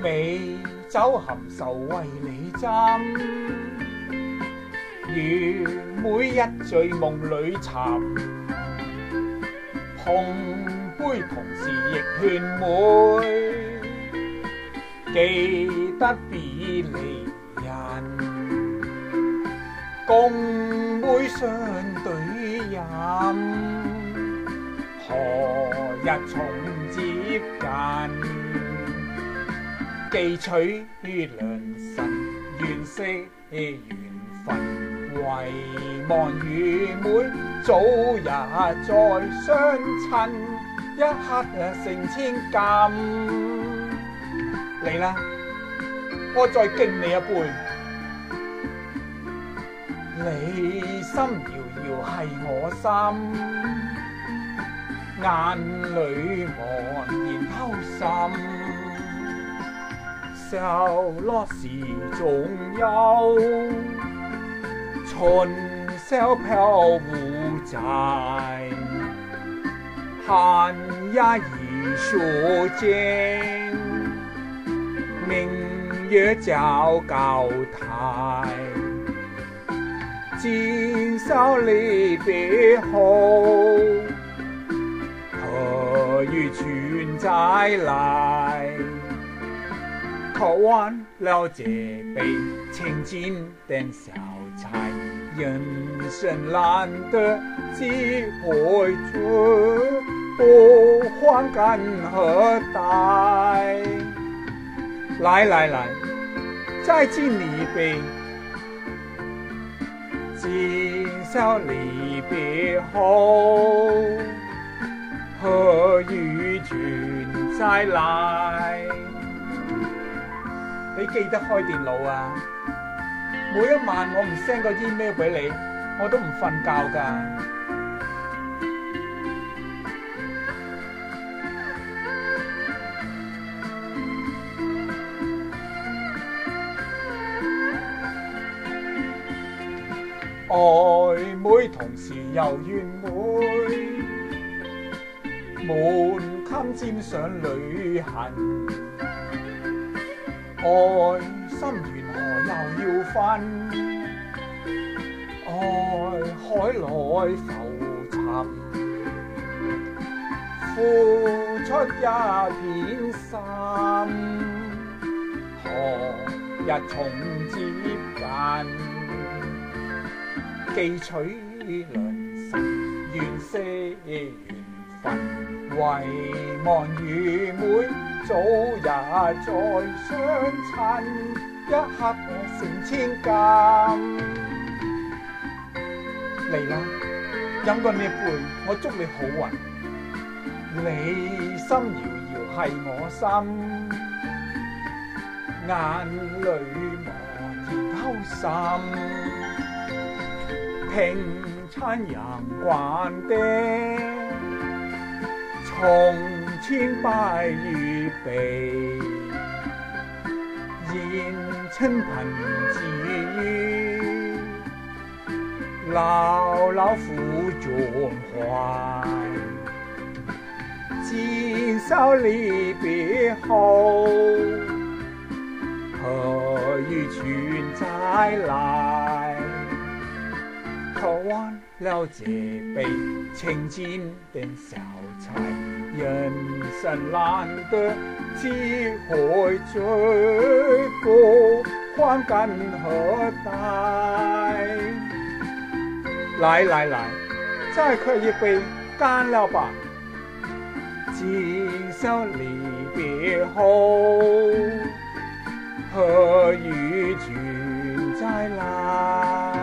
美酒含愁為你斟，如每日醉夢裏尋，碰杯同時亦勸妹，記得別離人，共杯相對飲，何日重接近？記取良辰願惜緣分，遺忘愚昧早日再相親，一刻成千金。嚟啦，我再敬你一杯。你心遙遙係我心，眼裏茫然偷心。笑落時仲有，春宵飄忽在，寒鴉已說盡，明月照高台。今宵離別後，何日君再來？渴望了這杯清靜的小菜，人生難得幾回醉，不還幹何待？來，再敬你一杯。今宵離別後，何日君再來？你記得開電腦啊！每一晚我唔 send 個 email 俾你，我都唔瞓覺㗎。曖昧同時又怨昧，滿襟沾上淚痕。愛心緣何又要分？愛海來浮沉，付出一片心，何日重接近？記取良辰願惜緣分，遺忘愚昧早日再相親，一刻成千金。嚟啦，飲過呢一杯，我祝你好運。你心遙遙係我心，眼裏茫然偷心。平餐陽關的從千百餘倍，現親朋自語，牢牢付盡懷。今宵離別後，何日君再來？渴望了這杯清靜的小菜，人生難得幾回醉，不還幹何待？來，再喝一杯，乾了吧！今宵離別後，何日君再來？